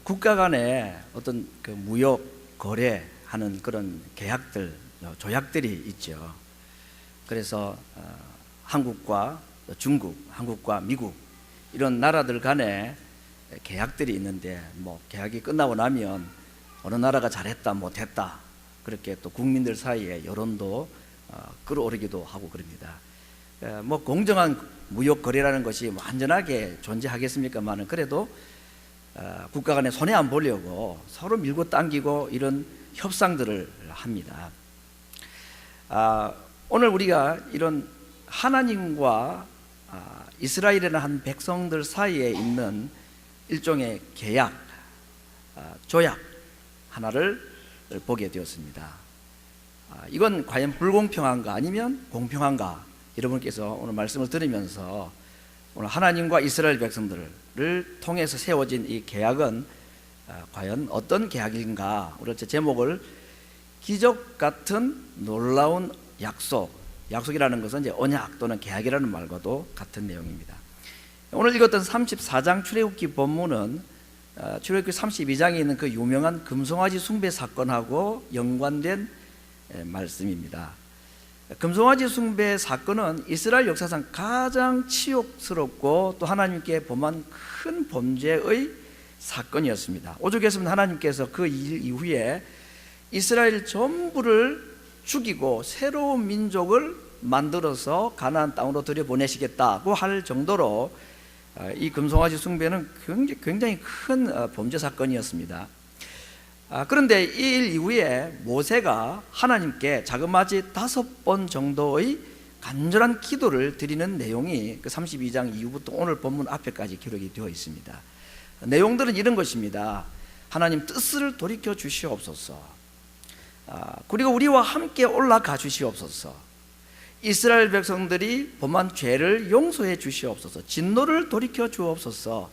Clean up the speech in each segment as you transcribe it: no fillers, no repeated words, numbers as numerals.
국가 간에 어떤 그 무역 거래하는 그런 계약들, 조약들이 있죠. 그래서 한국과 중국, 한국과 미국 이런 나라들 간에 계약들이 있는데, 뭐 계약이 끝나고 나면 어느 나라가 잘했다, 못했다, 그렇게 또 국민들 사이에 여론도 끌어오르기도 하고 그럽니다. 뭐 공정한 무역 거래라는 것이 완전하게 존재하겠습니까만은, 그래도 국가 간에 손해 안 보려고 서로 밀고 당기고 이런 협상들을 합니다. 오늘 우리가 이런 하나님과 이스라엘이라는 한 백성들 사이에 있는 일종의 계약, 조약 하나를 보게 되었습니다. 이건 과연 불공평한가 아니면 공평한가, 여러분께서 오늘 말씀을 들으면서 오늘 하나님과 이스라엘 백성들을 통해서 세워진 이 계약은 과연 어떤 계약인가, 우리 제목을 기적 같은 놀라운 약속이라는 것은 이제 언약 또는 계약이라는 말과도 같은 내용입니다. 오늘 읽었던 34장 출애굽기 본문은 출애굽기 32장에 있는 그 유명한 금송아지 숭배 사건하고 연관된 말씀입니다. 금송아지 숭배 사건은 이스라엘 역사상 가장 치욕스럽고 또 하나님께 범한 큰 범죄의 사건이었습니다. 오죽했으면 하나님께서 그 일 이후에 이스라엘 전부를 죽이고 새로운 민족을 만들어서 가나안 땅으로 들여보내시겠다고 할 정도로 이 금송아지 숭배는 굉장히 큰 범죄 사건이었습니다. 그런데 이 일 이후에 모세가 하나님께 자그마치 5번 정도의 간절한 기도를 드리는 내용이 그 32장 이후부터 오늘 본문 앞에까지 기록이 되어 있습니다. 내용들은 이런 것입니다. 하나님, 뜻을 돌이켜 주시옵소서. 그리고 우리와 함께 올라가 주시옵소서. 이스라엘 백성들이 범한 죄를 용서해 주시옵소서. 진노를 돌이켜 주옵소서.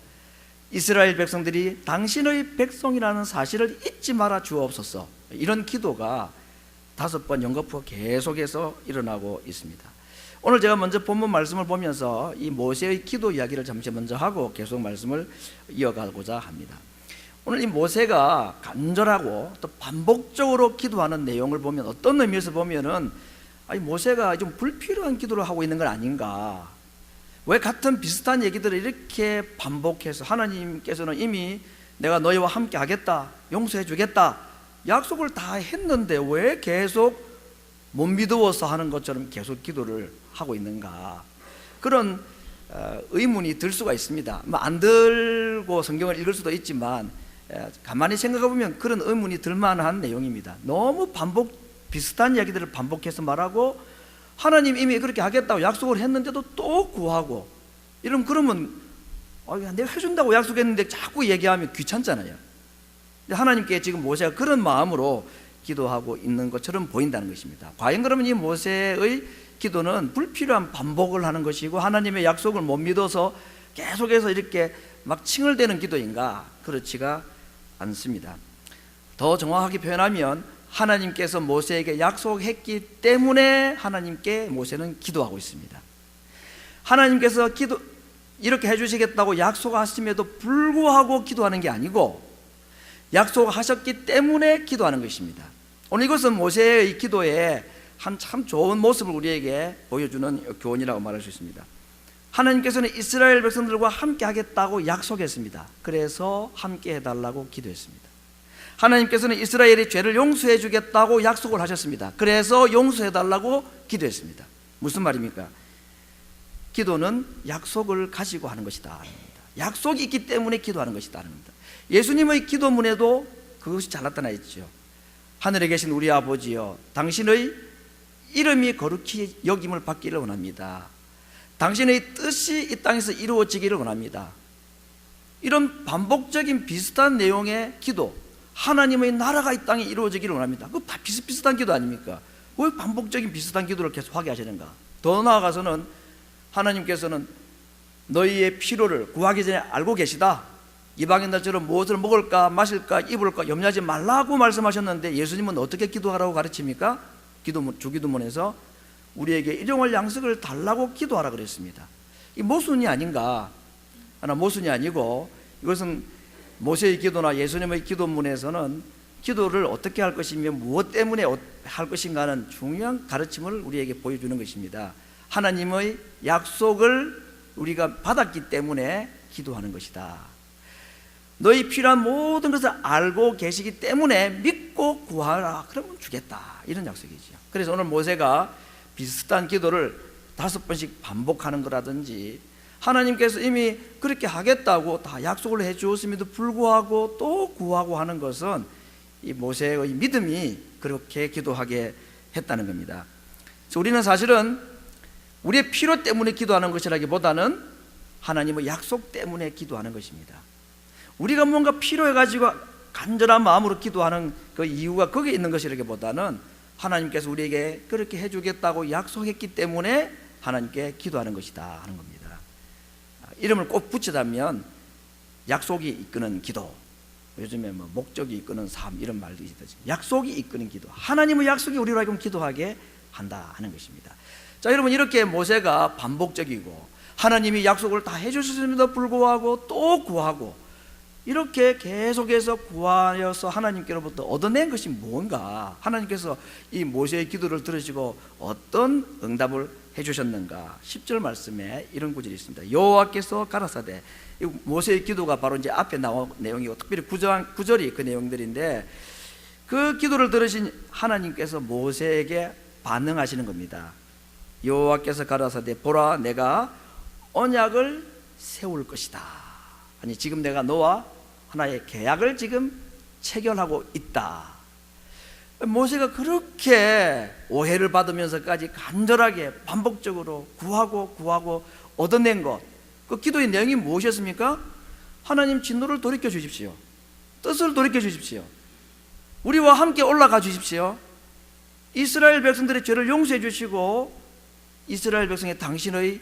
이스라엘 백성들이 당신의 백성이라는 사실을 잊지 말아 주옵소서. 이런 기도가 5번 연거푸 계속해서 일어나고 있습니다. 오늘 제가 먼저 본문 말씀을 보면서 이 모세의 기도 이야기를 잠시 먼저 하고 계속 말씀을 이어가고자 합니다. 오늘 이 모세가 간절하고 또 반복적으로 기도하는 내용을 보면, 어떤 의미에서 보면은 모세가 좀 불필요한 기도를 하고 있는 건 아닌가, 왜 같은 비슷한 얘기들을 이렇게 반복해서, 하나님께서는 이미 내가 너희와 함께 하겠다, 용서해 주겠다 약속을 다 했는데 왜 계속 못 믿어서 하는 것처럼 계속 기도를 하고 있는가, 그런 의문이 들 수가 있습니다. 안 들고 성경을 읽을 수도 있지만 가만히 생각해 보면 그런 의문이 들 만한 내용입니다. 너무 비슷한 이야기들을 반복해서 말하고, 하나님 이미 그렇게 하겠다고 약속을 했는데도 또 구하고, 그러면 내가 해준다고 약속했는데 자꾸 얘기하면 귀찮잖아요. 하나님께 지금 모세가 그런 마음으로 기도하고 있는 것처럼 보인다는 것입니다. 과연 그러면 이 모세의 기도는 불필요한 반복을 하는 것이고 하나님의 약속을 못 믿어서 계속해서 이렇게 막 칭얼대는 기도인가? 그렇지가 않습니다. 더 정확하게 표현하면 하나님께서 모세에게 약속했기 때문에 하나님께 모세는 기도하고 있습니다. 하나님께서 이렇게 해주시겠다고 약속하심에도 불구하고 기도하는 게 아니고 약속하셨기 때문에 기도하는 것입니다. 오늘 이것은 모세의 기도의 한 참 좋은 모습을 우리에게 보여주는 교훈이라고 말할 수 있습니다. 하나님께서는 이스라엘 백성들과 함께 하겠다고 약속했습니다. 그래서 함께 해달라고 기도했습니다. 하나님께서는 이스라엘의 죄를 용서해 주겠다고 약속을 하셨습니다. 그래서 용서해 달라고 기도했습니다. 무슨 말입니까? 기도는 약속을 가지고 하는 것이다. 약속이 있기 때문에 기도하는 것이다. 예수님의 기도문에도 그것이 잘 나타나 있죠. 하늘에 계신 우리 아버지여, 당신의 이름이 거룩히 여김을 받기를 원합니다. 당신의 뜻이 이 땅에서 이루어지기를 원합니다. 이런 반복적인 비슷한 내용의 기도, 하나님의 나라가 이 땅에 이루어지기를 원합니다. 그거 다 비슷비슷한 기도 아닙니까? 왜 반복적인 비슷한 기도를 계속 하게 하시는가? 더 나아가서는 하나님께서는 너희의 필요를 구하기 전에 알고 계시다. 이방인들처럼 무엇을 먹을까 마실까 입을까 염려하지 말라고 말씀하셨는데, 예수님은 어떻게 기도하라고 가르칩니까? 주기도문에서 우리에게 일용할 양식을 달라고 기도하라 그랬습니다. 이 모순이 아닌가? 하나 모순이 아니고, 이것은 모세의 기도나 예수님의 기도문에서는 기도를 어떻게 할 것이며 무엇 때문에 할 것인가 하는 중요한 가르침을 우리에게 보여주는 것입니다. 하나님의 약속을 우리가 받았기 때문에 기도하는 것이다. 너희 필요한 모든 것을 알고 계시기 때문에 믿고 구하라. 그러면 주겠다. 이런 약속이죠. 그래서 오늘 모세가 비슷한 기도를 5번씩 반복하는 거라든지, 하나님께서 이미 그렇게 하겠다고 다 약속을 해 주었음에도 불구하고 또 구하고 하는 것은 이 모세의 믿음이 그렇게 기도하게 했다는 겁니다. 그래서 우리는 사실은 우리의 필요 때문에 기도하는 것이라기보다는 하나님의 약속 때문에 기도하는 것입니다. 우리가 뭔가 필요해가지고 간절한 마음으로 기도하는 그 이유가 거기에 있는 것이라기보다는 하나님께서 우리에게 그렇게 해주겠다고 약속했기 때문에 하나님께 기도하는 것이다 하는 겁니다. 이름을 꼭 붙이자면 약속이 이끄는 기도, 요즘에 뭐 목적이 이끄는 삶, 이런 말도 있듯이 약속이 이끄는 기도, 하나님의 약속이 우리로 하여금 기도하게 한다 하는 것입니다. 자, 여러분, 이렇게 모세가 반복적이고 하나님이 약속을 다 해주셨음에도 불구하고 또 구하고 이렇게 계속해서 구하여서 하나님께로부터 얻어낸 것이 뭔가, 하나님께서 이 모세의 기도를 들으시고 어떤 응답을 해주셨는가. 10절 말씀에 이런 구절이 있습니다. 여호와께서 가라사대, 모세의 기도가 바로 이제 앞에 나온 내용이고 특별히 9절이 그 내용들인데, 그 기도를 들으신 하나님께서 모세에게 반응하시는 겁니다. 여호와께서 가라사대, 보라, 내가 언약을 세울 것이다. 아니, 지금 내가 너와 하나의 계약을 지금 체결하고 있다. 모세가 그렇게 오해를 받으면서까지 간절하게 반복적으로 구하고 얻어낸 것, 그 기도의 내용이 무엇이었습니까? 하나님, 진노를 돌이켜 주십시오. 뜻을 돌이켜 주십시오. 우리와 함께 올라가 주십시오. 이스라엘 백성들의 죄를 용서해 주시고 이스라엘 백성의 당신의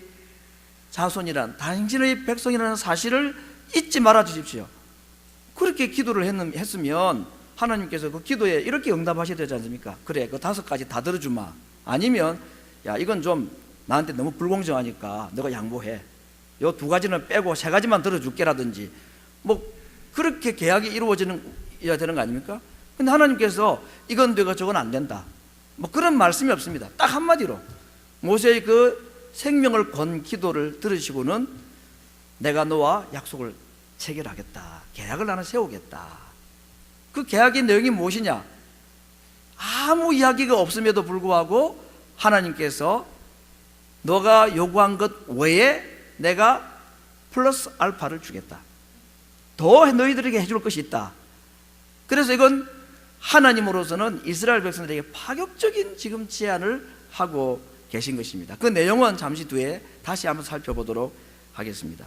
자손이란, 당신의 백성이라는 사실을 잊지 말아 주십시오. 그렇게 기도를 했으면 하나님께서 그 기도에 이렇게 응답하셔야 되지 않습니까? 그래, 그 5가지 다 들어주마. 아니면 야, 이건 좀 나한테 너무 불공정하니까 너가 양보해. 요 2가지는 빼고 3가지만 들어줄게라든지, 뭐 그렇게 계약이 이루어져야 되는 거 아닙니까? 근데 하나님께서 이건 되고 저건 안 된다, 뭐 그런 말씀이 없습니다. 딱 한마디로 모세의 그 생명을 건 기도를 들으시고는 내가 너와 약속을 체결하겠다, 계약을 하나 세우겠다. 그 계약의 내용이 무엇이냐? 아무 이야기가 없음에도 불구하고 하나님께서 너가 요구한 것 외에 내가 플러스 알파를 주겠다, 더 너희들에게 해줄 것이 있다. 그래서 이건 하나님으로서는 이스라엘 백성들에게 파격적인 지금 제안을 하고 계신 것입니다. 그 내용은 잠시 뒤에 다시 한번 살펴보도록 하겠습니다.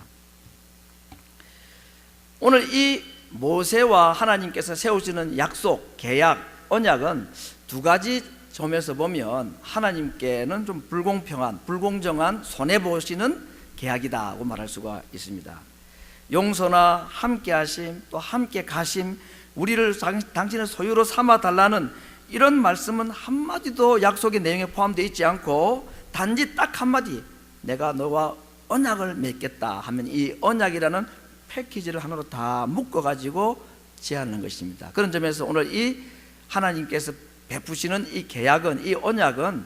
오늘 이 모세와 하나님께서 세우시는 약속, 계약, 언약은 2가지 점에서 보면 하나님께는 좀 불공평한, 불공정한, 손해보시는 계약이다고 말할 수가 있습니다. 용서나 함께하심, 또 함께 가심, 우리를 당신의 소유로 삼아달라는 이런 말씀은 한마디도 약속의 내용에 포함되어 있지 않고 단지 딱 한마디, 내가 너와 언약을 맺겠다 하면 이 언약이라는 패키지를 하나로 다 묶어가지고 제안하는 것입니다. 그런 점에서 오늘 이 하나님께서 베푸시는 이 계약은, 이 언약은,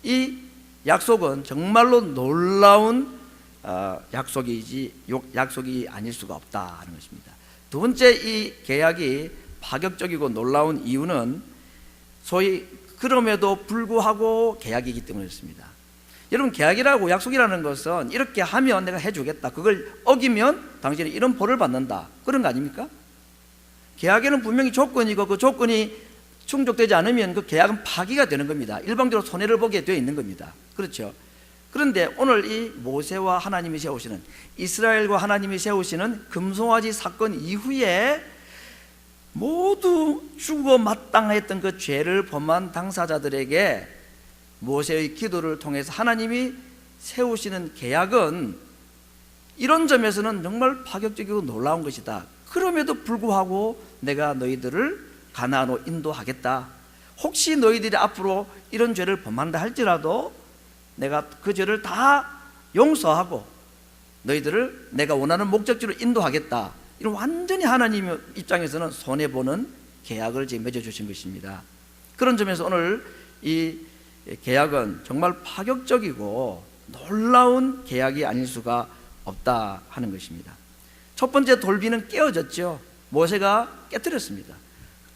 이 약속은 정말로 놀라운 약속이 아닐 수가 없다 하는 것입니다. 2번째, 이 계약이 파격적이고 놀라운 이유는 소위 그럼에도 불구하고 계약이기 때문이었습니다. 여러분, 계약이라고, 약속이라는 것은 이렇게 하면 내가 해주겠다, 그걸 어기면 당신이 이런 벌을 받는다, 그런 거 아닙니까? 계약에는 분명히 조건이고 그 조건이 충족되지 않으면 그 계약은 파기가 되는 겁니다. 일방적으로 손해를 보게 되어 있는 겁니다. 그렇죠? 그런데 오늘 이 모세와 하나님이 세우시는, 이스라엘과 하나님이 세우시는 금송아지 사건 이후에 모두 죽어 마땅했던 그 죄를 범한 당사자들에게 모세의 기도를 통해서 하나님이 세우시는 계약은 이런 점에서는 정말 파격적이고 놀라운 것이다. 그럼에도 불구하고 내가 너희들을 가나안으로 인도하겠다. 혹시 너희들이 앞으로 이런 죄를 범한다 할지라도 내가 그 죄를 다 용서하고 너희들을 내가 원하는 목적지로 인도하겠다. 이런 완전히 하나님 입장에서는 손해보는 계약을 지금 맺어주신 것입니다. 그런 점에서 오늘 이 계약은 정말 파격적이고 놀라운 계약이 아닐 수가 없다 하는 것입니다. 첫 번째, 돌비는 깨어졌죠. 모세가 깨뜨렸습니다.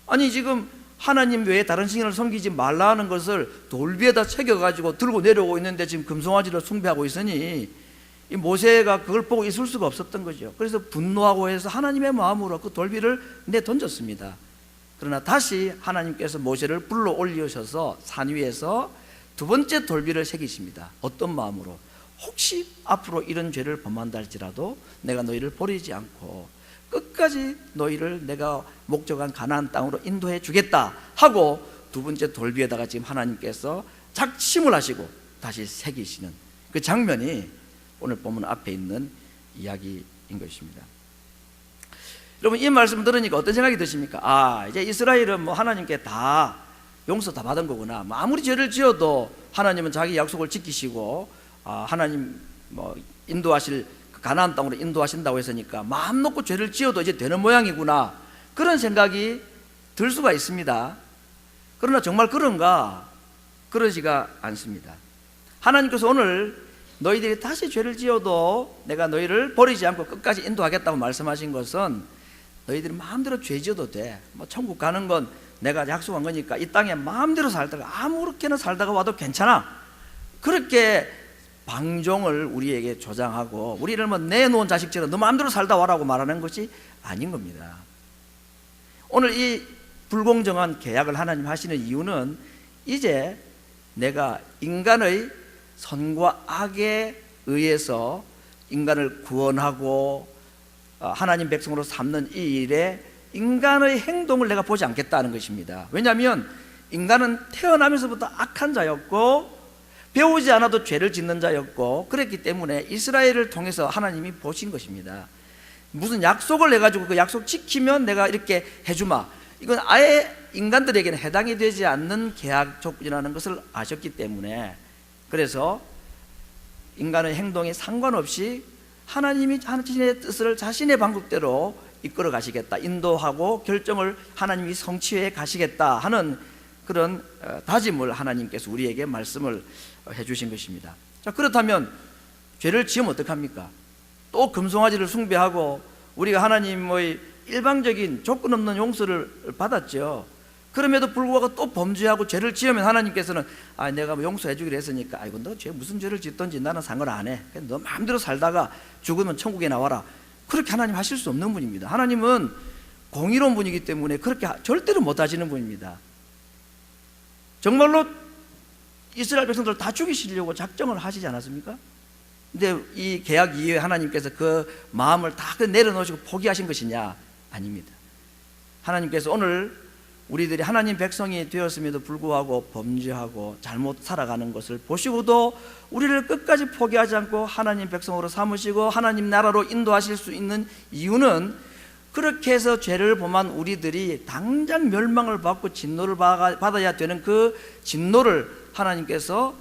아니, 지금 하나님 외에 다른 신을 섬기지 말라 하는 것을 돌비에다 새겨가지고 들고 내려오고 있는데 지금 금송아지를 숭배하고 있으니 이 모세가 그걸 보고 있을 수가 없었던 거죠. 그래서 분노하고 해서 하나님의 마음으로 그 돌비를 내던졌습니다. 그러나 다시 하나님께서 모세를 불러 올리셔서 산 위에서 두 번째 돌비를 새기십니다. 어떤 마음으로? 혹시 앞으로 이런 죄를 범한다 할지라도 내가 너희를 버리지 않고 끝까지 너희를 내가 목적한 가나안 땅으로 인도해 주겠다 하고 두 번째 돌비에다가 지금 하나님께서 작심을 하시고 다시 새기시는 그 장면이 오늘 본문 앞에 있는 이야기인 것입니다. 여러분, 이 말씀 들으니까 어떤 생각이 드십니까? 이제 이스라엘은 뭐 하나님께 다 용서 다 받은 거구나. 아무리 죄를 지어도 하나님은 자기 약속을 지키시고 하나님 뭐 인도하실 가나안 땅으로 인도하신다고 했으니까 마음 놓고 죄를 지어도 이제 되는 모양이구나, 그런 생각이 들 수가 있습니다. 그러나 정말 그런가? 그러지가 않습니다. 하나님께서 오늘 너희들이 다시 죄를 지어도 내가 너희를 버리지 않고 끝까지 인도하겠다고 말씀하신 것은 너희들이 마음대로 죄 지어도 돼, 뭐 천국 가는 건 내가 약속한 거니까 이 땅에 마음대로 살다가 아무렇게나 살다가 와도 괜찮아, 그렇게 방종을 우리에게 조장하고 우리를 뭐 내놓은 자식처럼 너 마음대로 살다 와라고 말하는 것이 아닌 겁니다. 오늘 이 불공정한 계약을 하나님 하시는 이유는 이제 내가 인간의 선과 악에 의해서 인간을 구원하고 하나님 백성으로 삼는 이 일에 인간의 행동을 내가 보지 않겠다는 것입니다. 왜냐하면 인간은 태어나면서부터 악한 자였고 배우지 않아도 죄를 짓는 자였고 그랬기 때문에 이스라엘을 통해서 하나님이 보신 것입니다. 무슨 약속을 해가지고 그 약속 지키면 내가 이렇게 해주마, 이건 아예 인간들에게는 해당이 되지 않는 계약 조건이라는 것을 아셨기 때문에, 그래서 인간의 행동에 상관없이 하나님이 자신의 뜻을 자신의 방법대로 이끌어 가시겠다, 인도하고 결정을 하나님이 성취해 가시겠다 하는 그런 다짐을 하나님께서 우리에게 말씀을 해주신 것입니다. 자, 그렇다면 죄를 지으면 어떡합니까? 또 금송아지를 숭배하고 우리가 하나님의 일방적인 조건 없는 용서를 받았죠. 그럼에도 불구하고 또 범죄하고 죄를 지으면 하나님께서는 내가 용서해 주기로 했으니까 아이고 너 죄 무슨 죄를 짓든지 나는 상관 안 해, 너 마음대로 살다가 죽으면 천국에 나와라, 그렇게 하나님 하실 수 없는 분입니다. 하나님은 공의로운 분이기 때문에 그렇게 절대로 못 하시는 분입니다. 정말로 이스라엘 백성들 다 죽이시려고 작정을 하시지 않았습니까? 근데 이 계약 이후에 하나님께서 그 마음을 다 내려놓으시고 포기하신 것이냐? 아닙니다. 하나님께서 오늘 우리들이 하나님 백성이 되었음에도 불구하고 범죄하고 잘못 살아가는 것을 보시고도 우리를 끝까지 포기하지 않고 하나님 백성으로 삼으시고 하나님 나라로 인도하실 수 있는 이유는, 그렇게 해서 죄를 범한 우리들이 당장 멸망을 받고 진노를 받아야 되는 그 진노를 하나님께서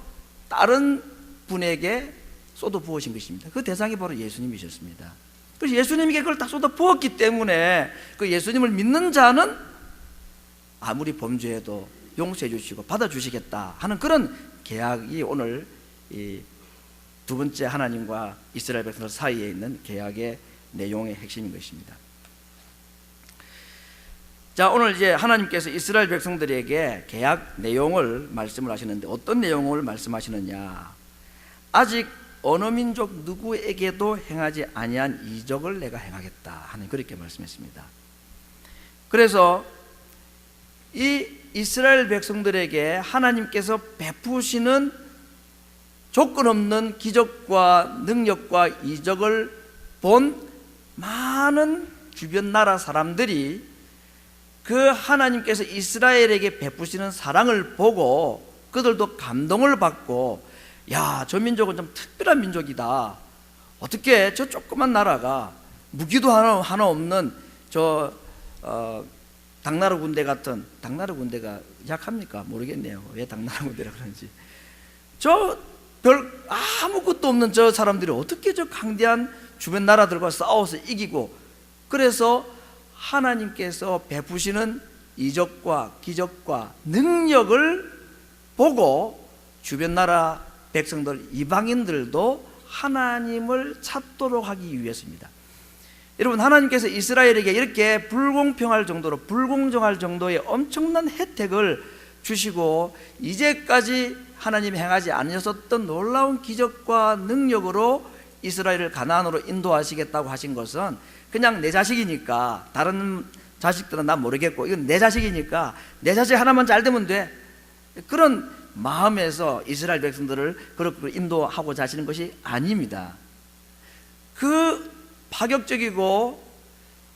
다른 분에게 쏟아 부으신 것입니다. 그 대상이 바로 예수님이셨습니다. 그래서 예수님에게 그걸 다 쏟아 부었기 때문에 그 예수님을 믿는 자는 아무리 범죄해도 용서해 주시고 받아주시겠다 하는 그런 계약이 오늘 이 두 번째 하나님과 이스라엘 백성 사이에 있는 계약의 내용의 핵심인 것입니다. 자, 오늘 이제 하나님께서 이스라엘 백성들에게 계약 내용을 말씀을 하시는데 어떤 내용을 말씀하시느냐? 아직 어느 민족 누구에게도 행하지 아니한 이적을 내가 행하겠다 하는, 그렇게 말씀했습니다. 그래서 이 이스라엘 백성들에게 하나님께서 베푸시는 조건 없는 기적과 능력과 이적을 본 많은 주변 나라 사람들이 그 하나님께서 이스라엘에게 베푸시는 사랑을 보고 그들도 감동을 받고, 야, 저 민족은 좀 특별한 민족이다, 어떻게 저 조그만 나라가 무기도 하나 없는 저 당나라 군대 같은, 당나라 군대가 약합니까? 모르겠네요. 왜 당나라 군대라 그런지. 저 별 아무것도 없는 저 사람들이 어떻게 저 강대한 주변 나라들과 싸워서 이기고 그래서 하나님께서 베푸시는 이적과 기적과 능력을 보고 주변 나라 백성들, 이방인들도 하나님을 찾도록 하기 위해서입니다. 여러분, 하나님께서 이스라엘에게 이렇게 불공평할 정도로, 불공정할 정도의 엄청난 혜택을 주시고 이제까지 하나님이 행하지 않으셨던 놀라운 기적과 능력으로 이스라엘을 가나안으로 인도하시겠다고 하신 것은 그냥 내 자식이니까, 다른 자식들은 난 모르겠고 이건 내 자식이니까 내 자식 하나만 잘 되면 돼, 그런 마음에서 이스라엘 백성들을 그렇게 인도하고자 하시는 것이 아닙니다. 그 파격적이고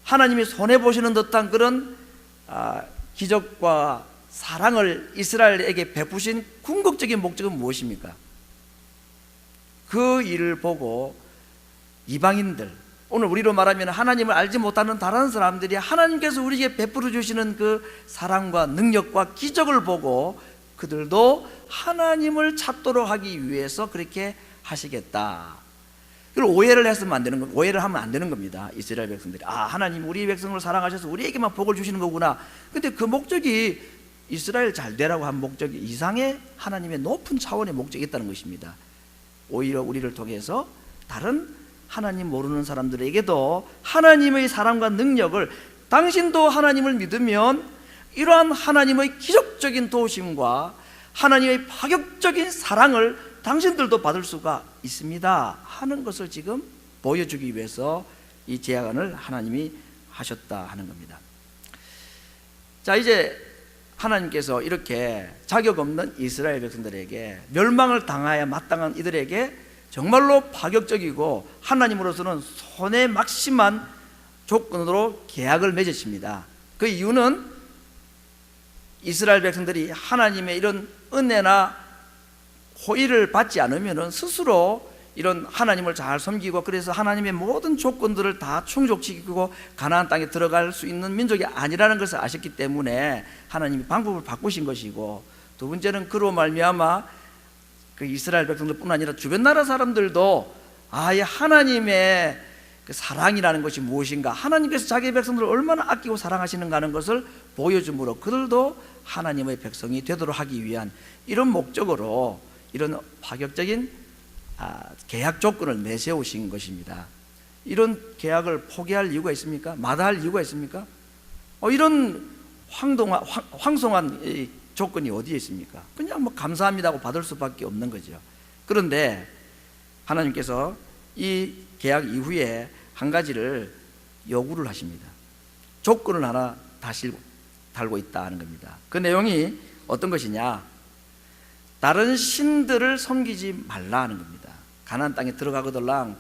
하나님이 손해보시는 듯한 그런 기적과 사랑을 이스라엘에게 베푸신 궁극적인 목적은 무엇입니까? 그 일을 보고 이방인들, 오늘 우리로 말하면 하나님을 알지 못하는 다른 사람들이 하나님께서 우리에게 베풀어 주시는 그 사랑과 능력과 기적을 보고 그들도 하나님을 찾도록 하기 위해서 그렇게 하시겠다. 이걸 오해를 했으면 안 되는 거, 오해를 하면 안 되는 겁니다. 이스라엘 백성들이 하나님 우리 백성을 사랑하셔서 우리에게만 복을 주시는 거구나. 근데 그 목적이 이스라엘 잘 되라고 한 목적이 이상의 하나님의 높은 차원의 목적이 있다는 것입니다. 오히려 우리를 통해서 다른 하나님 모르는 사람들에게도 하나님의 사랑과 능력을, 당신도 하나님을 믿으면 이러한 하나님의 기적적인 도우심과 하나님의 파격적인 사랑을 당신들도 받을 수가 있습니다 하는 것을 지금 보여주기 위해서 이 제안을 하나님이 하셨다 하는 겁니다. 자, 이제 하나님께서 이렇게 자격 없는 이스라엘 백성들에게, 멸망을 당하여 마땅한 이들에게 정말로 파격적이고 하나님으로서는 손해막심한 조건으로 계약을 맺으십니다. 그 이유는 이스라엘 백성들이 하나님의 이런 은혜나 호의를 받지 않으면 스스로 이런 하나님을 잘 섬기고, 그래서 하나님의 모든 조건들을 다 충족시키고 가나안 땅에 들어갈 수 있는 민족이 아니라는 것을 아셨기 때문에 하나님이 방법을 바꾸신 것이고, 두 번째는 그로 말미암아 그 이스라엘 백성들뿐 아니라 주변 나라 사람들도 이 하나님의 그 사랑이라는 것이 무엇인가, 하나님께서 자기 백성들을 얼마나 아끼고 사랑하시는가 하는 것을 보여주므로 그들도 하나님의 백성이 되도록 하기 위한 이런 목적으로 이런 파격적인 계약 조건을 내세우신 것입니다. 이런 계약을 포기할 이유가 있습니까? 마다할 이유가 있습니까? 이런 황송한 조건이 어디에 있습니까? 그냥 감사합니다고 받을 수밖에 없는 거죠. 그런데 하나님께서 이 계약 이후에 한 가지를 요구를 하십니다. 조건을 하나 다시 달고 있다 하는 겁니다. 그 내용이 어떤 것이냐? 다른 신들을 섬기지 말라 하는 겁니다. 가나안 땅에 들어가거들랑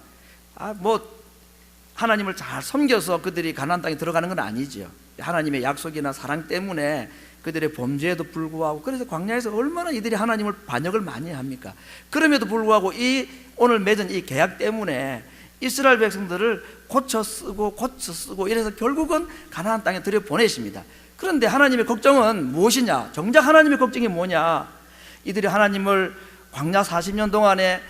하나님을 잘 섬겨서 그들이 가나안 땅에 들어가는 건 아니죠. 하나님의 약속이나 사랑 때문에 그들의 범죄에도 불구하고, 그래서 광야에서 얼마나 이들이 하나님을 반역을 많이 합니까? 그럼에도 불구하고 이 오늘 맺은 이 계약 때문에 이스라엘 백성들을 고쳐 쓰고 이래서 결국은 가나안 땅에 들여보내십니다. 그런데 하나님의 걱정은 무엇이냐? 정작 하나님의 걱정이 뭐냐? 이들이 하나님을 광야 40년 동안에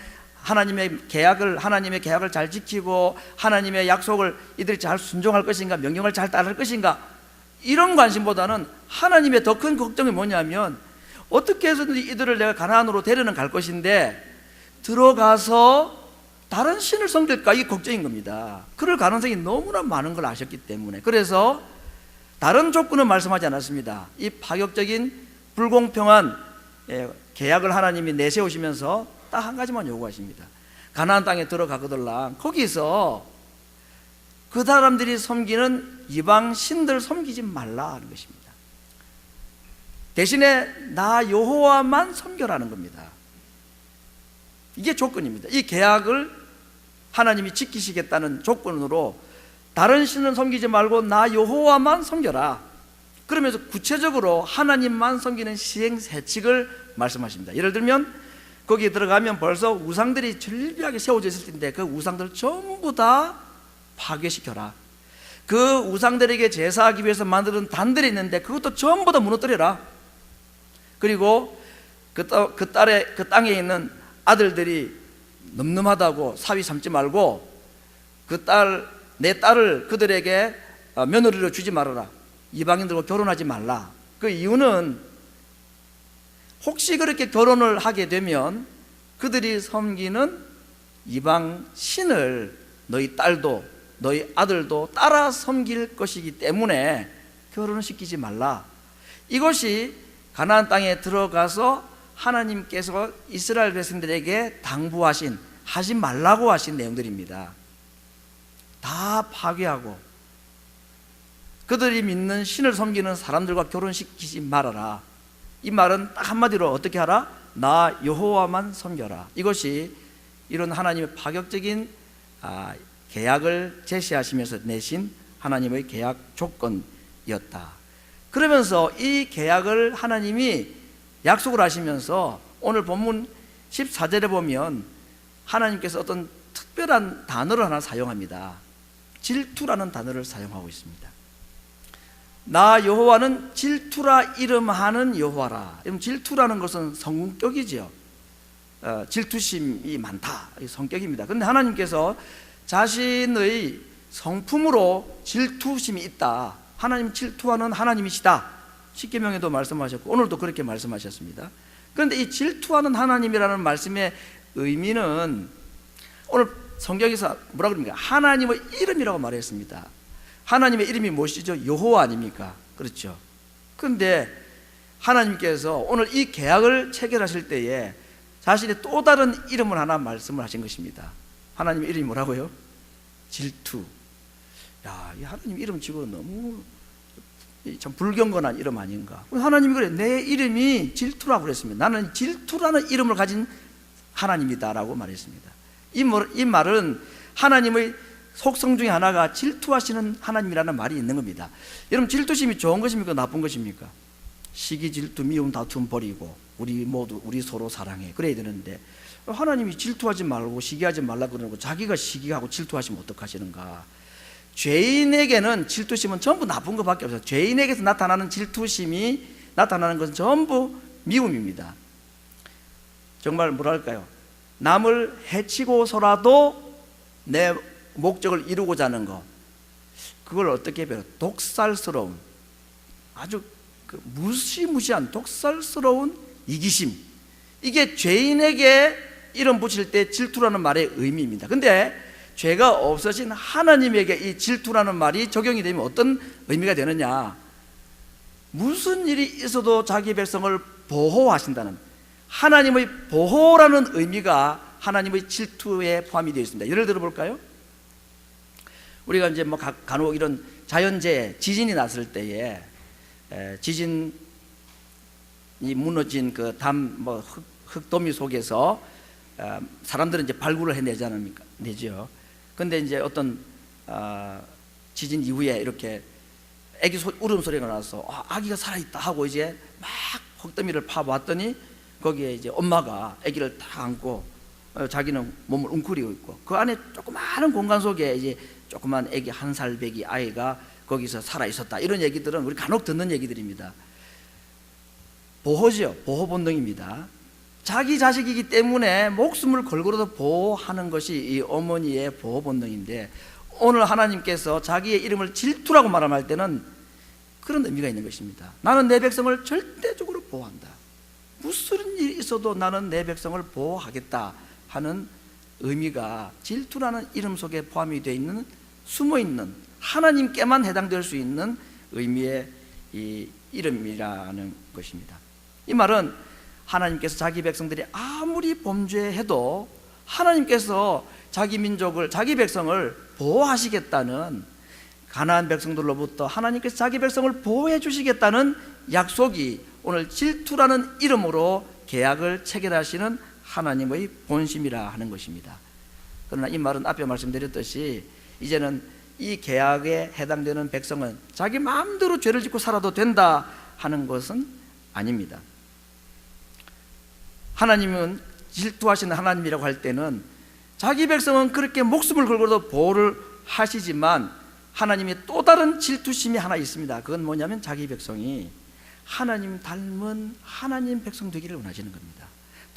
하나님의 계약을 잘 지키고 하나님의 약속을 이들이 잘 순종할 것인가, 명령을 잘 따를 것인가, 이런 관심보다는 하나님의 더 큰 걱정이 뭐냐면 어떻게 해서든지 이들을 내가 가나안으로 데려는 갈 것인데 들어가서 다른 신을 섬길까, 이 걱정인 겁니다. 그럴 가능성이 너무나 많은 걸 아셨기 때문에. 그래서 다른 조건은 말씀하지 않았습니다. 이 파격적인 불공평한 계약을 하나님이 내세우시면서 딱 한 가지만 요구하십니다. 가나안 땅에 들어가거들랑 거기서 그 사람들이 섬기는 이방 신들 섬기지 말라 하는 것입니다. 대신에 나 여호와만 섬겨라는 겁니다. 이게 조건입니다. 이 계약을 하나님이 지키시겠다는 조건으로 다른 신은 섬기지 말고 나 여호와만 섬겨라. 그러면서 구체적으로 하나님만 섬기는 시행세칙을 말씀하십니다. 예를 들면 거기에 들어가면 벌써 우상들이 절비하게 세워져 있을 텐데 그 우상들을 전부 다 파괴시켜라. 그 우상들에게 제사하기 위해서 만드는 단들이 있는데 그것도 전부 다 무너뜨려라. 그리고 그 땅에 있는 아들들이 늠름하다고 사위 삼지 말고 내 딸을 그들에게 며느리로 주지 말아라, 이방인들과 결혼하지 말라. 그 이유는 혹시 그렇게 결혼을 하게 되면 그들이 섬기는 이방 신을 너희 딸도 너희 아들도 따라 섬길 것이기 때문에 결혼을 시키지 말라. 이것이 가나안 땅에 들어가서 하나님께서 이스라엘 백성들에게 당부하신, 하지 말라고 하신 내용들입니다. 다 파괴하고 그들이 믿는 신을 섬기는 사람들과 결혼시키지 말아라. 이 말은 딱 한마디로 어떻게 하라? 나 여호와만 섬겨라. 이것이 이런 하나님의 파격적인 계약을 제시하시면서 내신 하나님의 계약 조건이었다. 그러면서 이 계약을 하나님이 약속을 하시면서 오늘 본문 14절에 보면 하나님께서 어떤 특별한 단어를 하나 사용합니다. 질투라는 단어를 사용하고 있습니다. 나 여호와는 질투라 이름하는 여호와라. 질투라는 것은 성격이죠. 질투심이 많다, 성격입니다. 그런데 하나님께서 자신의 성품으로 질투심이 있다. 하나님 질투하는 하나님이시다. 십계명에도 말씀하셨고 오늘도 그렇게 말씀하셨습니다. 그런데 이 질투하는 하나님이라는 말씀의 의미는 오늘 성경에서 뭐라 그럽니까? 하나님의 이름이라고 말했습니다. 하나님의 이름이 무엇이죠? 여호와 아닙니까? 그렇죠. 그런데 하나님께서 오늘 이 계약을 체결하실 때에 자신의 또 다른 이름을 하나 말씀을 하신 것입니다. 하나님의 이름이 뭐라고요? 질투. 야, 이 하나님 이름 치고 너무 참 불경건한 이름 아닌가? 하나님이 그래, 내 이름이 질투라고 그랬습니다. 나는 질투라는 이름을 가진 하나님이다라고 말했습니다. 이 말은 하나님의 속성 중에 하나가 질투하시는 하나님이라는 말이 있는 겁니다. 여러분, 질투심이 좋은 것입니까? 나쁜 것입니까? 시기, 질투, 미움, 다툼 버리고 우리 모두 우리 서로 사랑해, 그래야 되는데 하나님이 질투하지 말고 시기하지 말라 그러고 자기가 시기하고 질투하시면 어떡하시는가? 죄인에게는 질투심은 전부 나쁜 것밖에 없어요. 죄인에게서 나타나는 질투심이 나타나는 것은 전부 미움입니다. 정말 뭐랄까요? 남을 해치고서라도 내 목적을 이루고자 하는 것, 그걸 어떻게 배워요? 독살스러운, 아주 무시무시한 독살스러운 이기심, 이게 죄인에게 이름 붙일 때 질투라는 말의 의미입니다. 근데 죄가 없어진 하나님에게 이 질투라는 말이 적용이 되면 어떤 의미가 되느냐? 무슨 일이 있어도 자기 백성을 보호하신다는, 하나님의 보호라는 의미가 하나님의 질투에 포함이 되어 있습니다. 예를 들어 볼까요? 우리가 이제 뭐 간혹 이런 자연재해, 지진이 났을 때에 지진이 무너진 그 흙더미 속에서 사람들은 이제 발굴을 해내지 않습니까? 내죠. 근데 이제 어떤 지진 이후에 이렇게 아기 울음소리가 나서 아기가 살아있다 하고 이제 막 흙더미를 파봤더니 거기에 이제 엄마가 아기를 딱 안고 자기는 몸을 웅크리고 있고 그 안에 조그마한 공간 속에 이제 조그만 아기 1살 배기 아이가 거기서 살아있었다. 이런 얘기들은 우리 간혹 듣는 얘기들입니다. 보호죠. 보호 본능입니다. 자기 자식이기 때문에 목숨을 걸고라도 보호하는 것이 이 어머니의 보호 본능인데, 오늘 하나님께서 자기의 이름을 질투라고 말할 때는 그런 의미가 있는 것입니다. 나는 내 백성을 절대적으로 보호한다. 무슨 일이 있어도 나는 내 백성을 보호하겠다 하는 의미가 질투라는 이름 속에 포함이 되어 있는, 숨어 있는, 하나님께만 해당될 수 있는 의미의 이 이름이라는 것입니다. 이 말은 하나님께서 자기 백성들이 아무리 범죄해도 하나님께서 자기 민족을, 자기 백성을 보호하시겠다는, 가나안 백성들로부터 하나님께서 자기 백성을 보호해 주시겠다는 약속이 오늘 질투라는 이름으로 계약을 체결하시는 하나님의 본심이라 하는 것입니다. 그러나 이 말은 앞에 말씀드렸듯이 이제는 이 계약에 해당되는 백성은 자기 마음대로 죄를 짓고 살아도 된다 하는 것은 아닙니다. 하나님은 질투하시는 하나님이라고 할 때는 자기 백성은 그렇게 목숨을 걸고도 보호를 하시지만 하나님의 또 다른 질투심이 하나 있습니다. 그건 뭐냐면 자기 백성이 하나님 닮은 하나님 백성 되기를 원하시는 겁니다.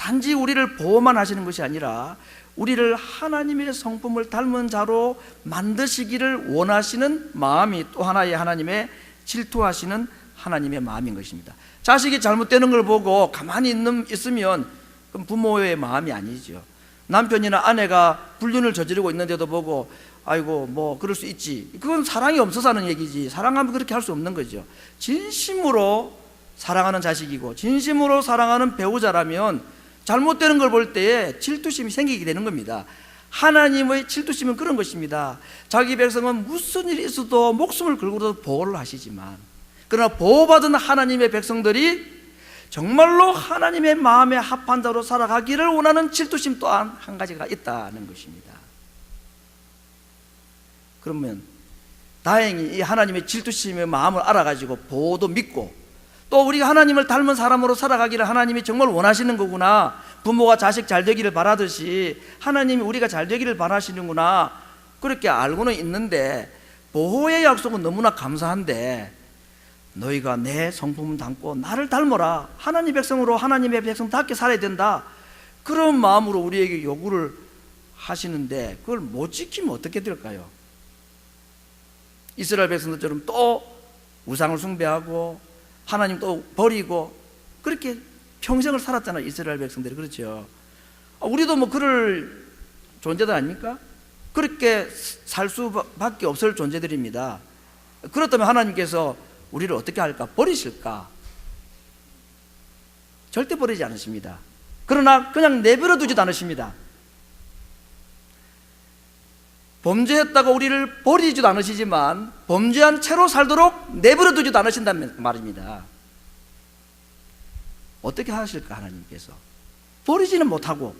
단지 우리를 보호만 하시는 것이 아니라 우리를 하나님의 성품을 닮은 자로 만드시기를 원하시는 마음이 또 하나의 하나님의 질투하시는 하나님의 마음인 것입니다. 자식이 잘못되는 걸 보고 가만히 있으면 그건 부모의 마음이 아니죠. 남편이나 아내가 불륜을 저지르고 있는데도 보고 아이고 뭐 그럴 수 있지, 그건 사랑이 없어서 하는 얘기지, 사랑하면 그렇게 할 수 없는 거죠. 진심으로 사랑하는 자식이고 진심으로 사랑하는 배우자라면 잘못되는 걸 볼 때에 질투심이 생기게 되는 겁니다. 하나님의 질투심은 그런 것입니다. 자기 백성은 무슨 일이 있어도 목숨을 걸고도 보호를 하시지만, 그러나 보호받은 하나님의 백성들이 정말로 하나님의 마음에 합한 자로 살아가기를 원하는 질투심 또한 한 가지가 있다는 것입니다. 그러면 다행히 이 하나님의 질투심의 마음을 알아가지고 보호도 믿고, 또 우리가 하나님을 닮은 사람으로 살아가기를 하나님이 정말 원하시는 거구나, 부모가 자식 잘 되기를 바라듯이 하나님이 우리가 잘 되기를 바라시는구나, 그렇게 알고는 있는데, 보호의 약속은 너무나 감사한데 너희가 내 성품을 담고 나를 닮아라, 하나님 백성으로 하나님의 백성답게 살아야 된다, 그런 마음으로 우리에게 요구를 하시는데 그걸 못 지키면 어떻게 될까요? 이스라엘 백성들처럼 또 우상을 숭배하고 하나님 또 버리고 그렇게 평생을 살았잖아요, 이스라엘 백성들이. 그렇죠? 우리도 뭐 그럴 존재들 아닙니까? 그렇게 살 수밖에 없을 존재들입니다. 그렇다면 하나님께서 우리를 어떻게 할까? 버리실까? 절대 버리지 않으십니다. 그러나 그냥 내버려 두지도 않으십니다. 범죄했다고 우리를 버리지도 않으시지만 범죄한 채로 살도록 내버려 두지도 않으신다는 말입니다. 어떻게 하실까? 하나님께서 버리지는 못하고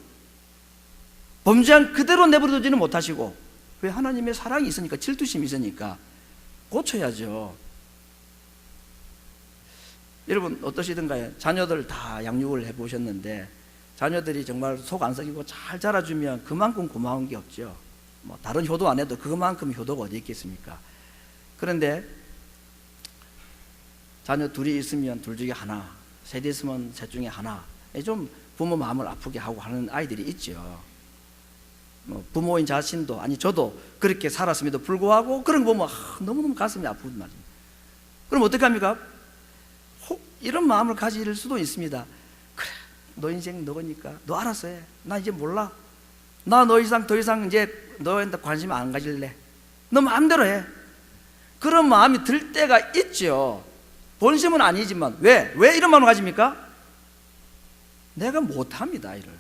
범죄한 그대로 내버려 두지는 못하시고, 왜? 하나님의 사랑이 있으니까, 질투심이 있으니까 고쳐야죠. 여러분 어떠시던가요? 자녀들 다 양육을 해보셨는데 자녀들이 정말 속 안 썩이고 잘 자라주면 그만큼 고마운 게 없죠. 뭐 다른 효도 안 해도 그만큼 효도가 어디 있겠습니까? 그런데 자녀 둘이 있으면 둘 중에 하나, 셋이 있으면 셋 중에 하나, 좀 부모 마음을 아프게 하고 하는 아이들이 있죠. 뭐 부모인 자신도, 아니 저도 그렇게 살았음에도 불구하고 그런 거 보면 너무너무 가슴이 아픈 말입니다. 그럼 어떻게 합니까? 혹 이런 마음을 가질 수도 있습니다. 그래, 너 인생 너거니까 너 알아서 해, 나 이제 몰라, 나 너 이상 더 이상 이제 너한테 관심 안 가질래, 너 마음대로 해, 그런 마음이 들 때가 있죠. 본심은 아니지만 왜 이런 마음을 가집니까? 내가 못합니다, 아이를.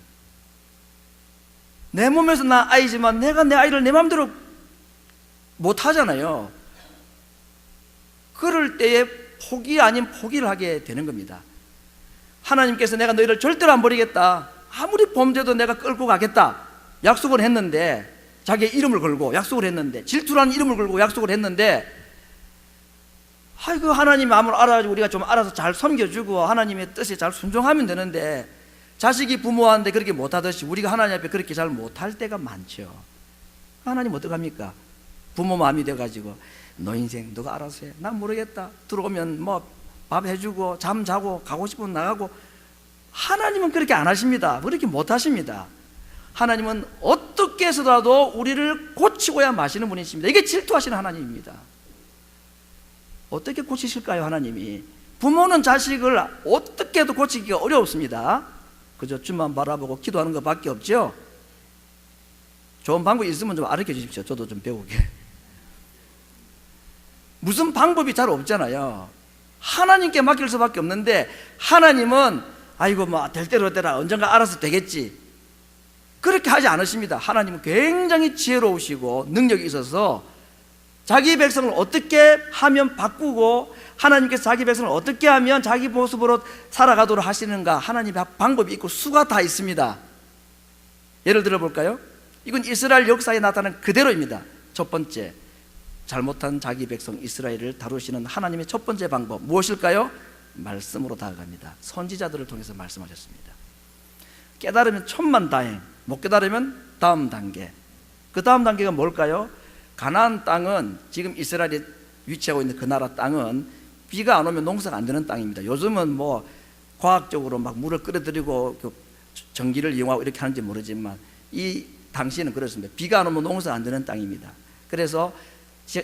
내 몸에서 난 아이지만 내가 내 아이를 내 마음대로 못하잖아요. 그럴 때에 포기 아닌 포기를 하게 되는 겁니다. 하나님께서 내가 너희를 절대로 안 버리겠다, 아무리 범죄도 내가 끌고 가겠다 약속을 했는데, 자기의 이름을 걸고 약속을 했는데, 질투라는 이름을 걸고 약속을 했는데, 아이고 하나님 마음을 알아가지고 우리가 좀 알아서 잘 섬겨주고 하나님의 뜻에 잘 순종하면 되는데, 자식이 부모한테 그렇게 못하듯이 우리가 하나님 앞에 그렇게 잘 못할 때가 많죠. 하나님 어떡합니까? 부모 마음이 돼가지고 너 인생 너가 알아서 해, 난 모르겠다, 들어오면 뭐 밥 해주고 잠 자고 가고 싶으면 나가고. 하나님은 그렇게 안 하십니다. 그렇게 못 하십니다. 하나님은 어떻게 해서라도 우리를 고치고야 마시는 분이십니다. 이게 질투하시는 하나님입니다. 어떻게 고치실까요? 하나님이. 부모는 자식을 어떻게 해도 고치기가 어렵습니다. 그저 주만 바라보고 기도하는 것밖에 없죠. 좋은 방법이 있으면 좀 알려 주십시오. 저도 좀 배우게. 무슨 방법이 잘 없잖아요. 하나님께 맡길 수밖에 없는데, 하나님은 아이고 뭐 될 대로 되라, 언젠가 알아서 되겠지, 그렇게 하지 않으십니다. 하나님은 굉장히 지혜로우시고 능력이 있어서 자기 백성을 어떻게 하면 바꾸고 하나님께서 자기 백성을 어떻게 하면 자기 모습으로 살아가도록 하시는가, 하나님의 방법이 있고 수가 다 있습니다. 예를 들어 볼까요? 이건 이스라엘 역사에 나타난 그대로입니다. 첫 번째, 잘못한 자기 백성 이스라엘을 다루시는 하나님의 첫 번째 방법 무엇일까요? 말씀으로 다가갑니다. 선지자들을 통해서 말씀하셨습니다. 깨달으면 천만다행, 못 깨달으면 다음 단계. 그 다음 단계가 뭘까요? 가나안 땅은, 지금 이스라엘이 위치하고 있는 그 나라 땅은 비가 안 오면 농사가 안 되는 땅입니다. 요즘은 뭐 과학적으로 막 물을 끌어들이고 전기를 이용하고 이렇게 하는지 모르지만 이 당시에는 그렇습니다. 비가 안 오면 농사 안 되는 땅입니다. 그래서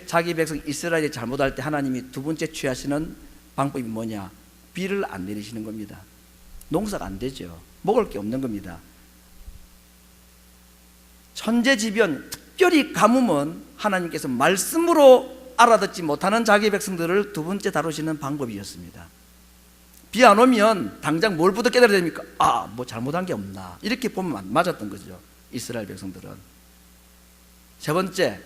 자기 백성 이스라엘이 잘못할 때 하나님이 두 번째 취하시는 방법이 뭐냐? 비를 안 내리시는 겁니다. 농사가 안 되죠. 먹을 게 없는 겁니다. 천재지변, 특별히 가뭄은 하나님께서 말씀으로 알아듣지 못하는 자기 백성들을 두 번째 다루시는 방법이었습니다. 비 안 오면 당장 뭘부터 깨달아야 됩니까? 뭐 잘못한 게 없나, 이렇게 보면 맞았던 거죠, 이스라엘 백성들은. 세 번째,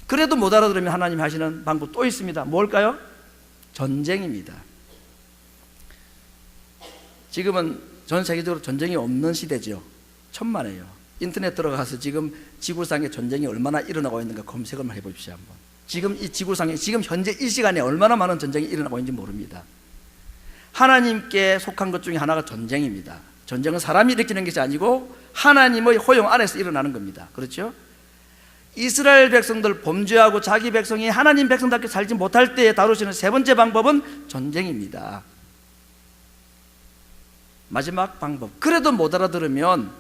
그래도 못 알아들으면 하나님이 하시는 방법 또 있습니다. 뭘까요? 전쟁입니다. 지금은 전 세계적으로 전쟁이 없는 시대죠. 천만에요. 인터넷 들어가서 지금 지구상에 전쟁이 얼마나 일어나고 있는가 검색을 해보십시오. 한번. 지금 이 지구상에 지금 현재 이 시간에 얼마나 많은 전쟁이 일어나고 있는지 모릅니다. 하나님께 속한 것 중에 하나가 전쟁입니다. 전쟁은 사람이 일으키는 것이 아니고 하나님의 허용 안에서 일어나는 겁니다. 그렇죠? 이스라엘 백성들 범죄하고 자기 백성이 하나님 백성답게 살지 못할 때에 다루시는 세 번째 방법은 전쟁입니다. 마지막 방법, 그래도 못 알아들으면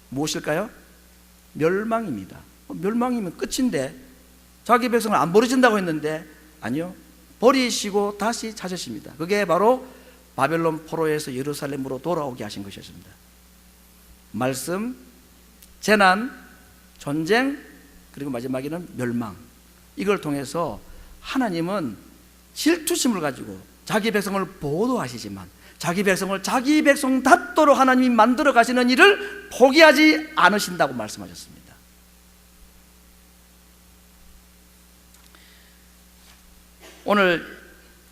무엇일까요? 멸망입니다. 멸망이면 끝인데, 자기 백성을 안 버리신다고 했는데 아니요, 버리시고 다시 찾으십니다. 그게 바로 바벨론 포로에서 예루살렘으로 돌아오게 하신 것이었습니다. 말씀, 재난, 전쟁, 그리고 마지막에는 멸망. 이걸 통해서 하나님은 질투심을 가지고 자기 백성을 보호하시지만 자기 백성을 자기 백성답도록 하나님이 만들어 가시는 일을 포기하지 않으신다고 말씀하셨습니다. 오늘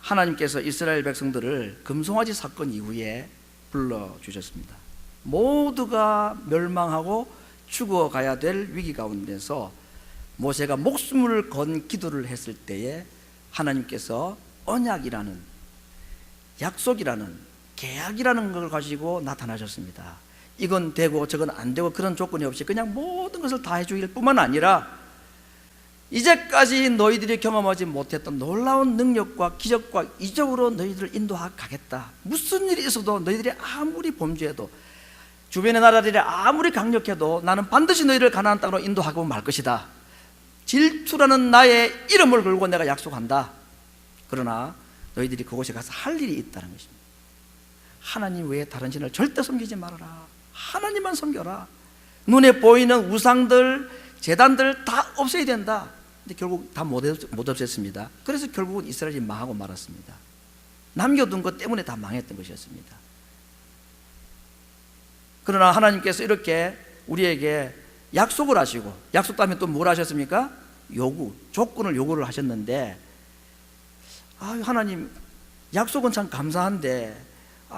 하나님께서 이스라엘 백성들을 금송아지 사건 이후에 불러주셨습니다. 모두가 멸망하고 죽어가야 될 위기 가운데서 모세가 목숨을 건 기도를 했을 때에 하나님께서 언약이라는, 약속이라는, 계약이라는 걸 가지고 나타나셨습니다. 이건 되고 저건 안 되고 그런 조건이 없이 그냥 모든 것을 다 해주길 뿐만 아니라 이제까지 너희들이 경험하지 못했던 놀라운 능력과 기적과 이적으로 너희들을 인도하겠다. 무슨 일이 있어도 너희들이 아무리 범죄해도 주변의 나라들이 아무리 강력해도 나는 반드시 너희를 가나안 땅으로 인도하고 말 것이다. 질투라는 나의 이름을 걸고 내가 약속한다. 그러나 너희들이 그곳에 가서 할 일이 있다는 것입니다. 하나님 외에 다른 신을 절대 섬기지 말아라. 하나님만 섬겨라. 눈에 보이는 우상들, 제단들 다 없애야 된다. 근데 결국 다 못 없앴습니다. 그래서 결국은 이스라엘이 망하고 말았습니다. 남겨둔 것 때문에 다 망했던 것이었습니다. 그러나 하나님께서 이렇게 우리에게 약속을 하시고, 약속도 하면 또 뭘 하셨습니까? 조건을 요구를 하셨는데, 하나님 약속은 참 감사한데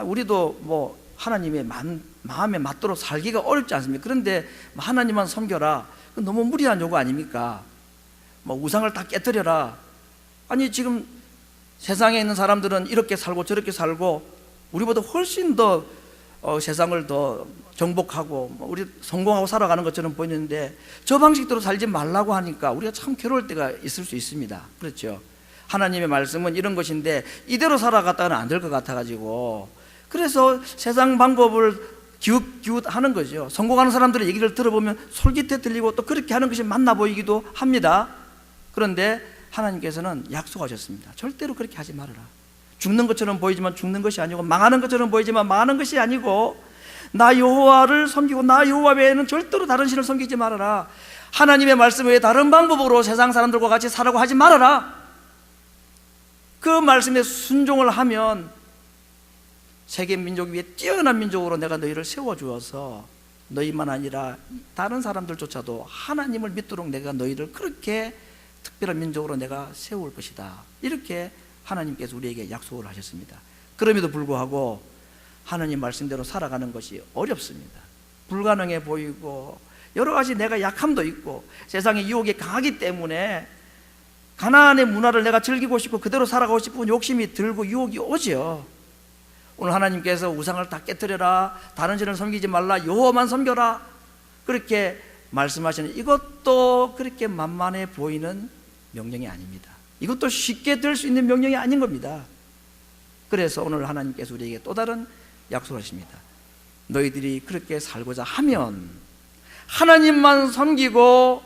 우리도 뭐 하나님의 마음에 맞도록 살기가 어렵지 않습니까? 그런데 하나님만 섬겨라, 너무 무리한 요구 아닙니까? 우상을 다 깨뜨려라. 아니 지금 세상에 있는 사람들은 이렇게 살고 저렇게 살고 우리보다 훨씬 더 세상을 더 정복하고 우리 성공하고 살아가는 것처럼 보이는데 저 방식대로 살지 말라고 하니까 우리가 참 괴로울 때가 있을 수 있습니다. 그렇죠? 하나님의 말씀은 이런 것인데 이대로 살아갔다가는 안 될 것 같아가지고 그래서 세상 방법을 기웃기웃하는 거죠. 성공하는 사람들의 얘기를 들어보면 솔깃해 들리고 또 그렇게 하는 것이 맞나 보이기도 합니다. 그런데 하나님께서는 약속하셨습니다. 절대로 그렇게 하지 말아라. 죽는 것처럼 보이지만 죽는 것이 아니고, 망하는 것처럼 보이지만 망하는 것이 아니고, 나 여호와를 섬기고 나 여호와 외에는 절대로 다른 신을 섬기지 말아라. 하나님의 말씀 외에 다른 방법으로 세상 사람들과 같이 살라고 하지 말아라. 그 말씀에 순종을 하면 세계 민족 위에 뛰어난 민족으로 내가 너희를 세워주어서 너희만 아니라 다른 사람들조차도 하나님을 믿도록 내가 너희를 그렇게 특별한 민족으로 내가 세울 것이다. 이렇게 하나님께서 우리에게 약속을 하셨습니다. 그럼에도 불구하고 하나님 말씀대로 살아가는 것이 어렵습니다. 불가능해 보이고 여러 가지 내가 약함도 있고 세상의 유혹이 강하기 때문에 가나안의 문화를 내가 즐기고 싶고 그대로 살아가고 싶은 욕심이 들고 유혹이 오죠. 오늘 하나님께서 우상을 다 깨뜨려라, 다른 신을 섬기지 말라, 여호와만 섬겨라, 그렇게 말씀하시는 이것도 그렇게 만만해 보이는 명령이 아닙니다. 이것도 쉽게 될 수 있는 명령이 아닌 겁니다. 그래서 오늘 하나님께서 우리에게 또 다른 약속을 하십니다. 너희들이 그렇게 살고자 하면, 하나님만 섬기고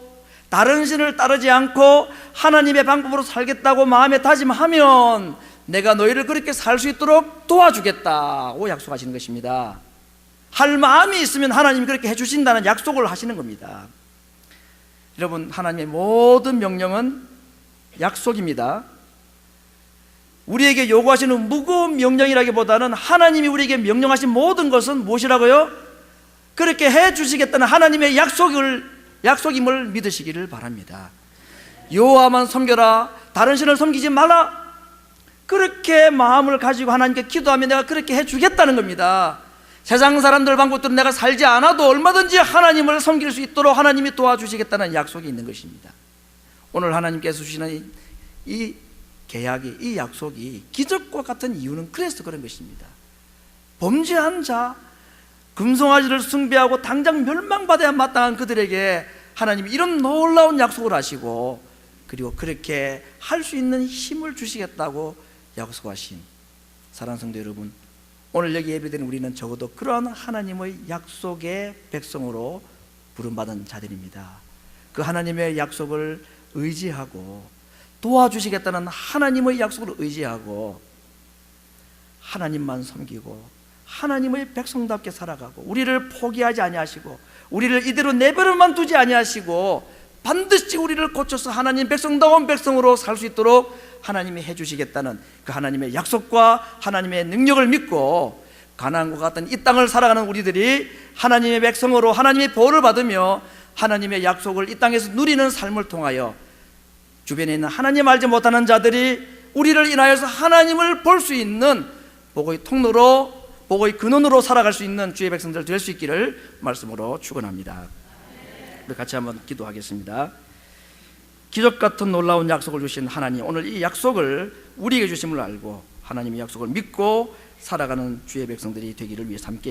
다른 신을 따르지 않고 하나님의 방법으로 살겠다고 마음에 다짐하면 내가 너희를 그렇게 살 수 있도록 도와주겠다고 약속하시는 것입니다. 할 마음이 있으면 하나님이 그렇게 해주신다는 약속을 하시는 겁니다. 여러분, 하나님의 모든 명령은 약속입니다. 우리에게 요구하시는 무거운 명령이라기보다는 하나님이 우리에게 명령하신 모든 것은 무엇이라고요? 그렇게 해주시겠다는 하나님의 약속임을 믿으시기를 바랍니다. 여호와만 섬겨라, 다른 신을 섬기지 말라, 그렇게 마음을 가지고 하나님께 기도하면 내가 그렇게 해주겠다는 겁니다. 세상 사람들 방법대로 내가 살지 않아도 얼마든지 하나님을 섬길 수 있도록 하나님이 도와주시겠다는 약속이 있는 것입니다. 오늘 하나님께서 주시는 이 계약이, 이 약속이 기적과 같은 이유는 그래서 그런 것입니다. 범죄한 자, 금송아지를 숭배하고 당장 멸망받아야 마땅한 그들에게 하나님이 이런 놀라운 약속을 하시고, 그리고 그렇게 할 수 있는 힘을 주시겠다고 약속하신 사랑하는 성도 여러분, 오늘 여기 예배드린 우리는 적어도 그러한 하나님의 약속의 백성으로 부름받은 자들입니다. 그 하나님의 약속을 의지하고 도와주시겠다는 하나님의 약속을 의지하고 하나님만 섬기고 하나님의 백성답게 살아가고, 우리를 포기하지 아니하시고 우리를 이대로 내버려만 두지 아니하시고 반드시 우리를 고쳐서 하나님 백성다운 백성으로 살 수 있도록 하나님이 해주시겠다는 그 하나님의 약속과 하나님의 능력을 믿고 가나안과 같은 이 땅을 살아가는 우리들이 하나님의 백성으로 하나님의 보호를 받으며 하나님의 약속을 이 땅에서 누리는 삶을 통하여 주변에 있는 하나님 알지 못하는 자들이 우리를 인하여서 하나님을 볼 수 있는 복의 통로로, 복의 근원으로 살아갈 수 있는 주의 백성들 될 수 있기를 말씀으로 축원합니다. 우리 같이 한번 기도하겠습니다. 기적 같은 놀라운 약속을 주신 하나님, 오늘 이 약속을 우리에게 주심을 알고 하나님의 약속을 믿고 살아가는 주의 백성들이 되기를 위해 함께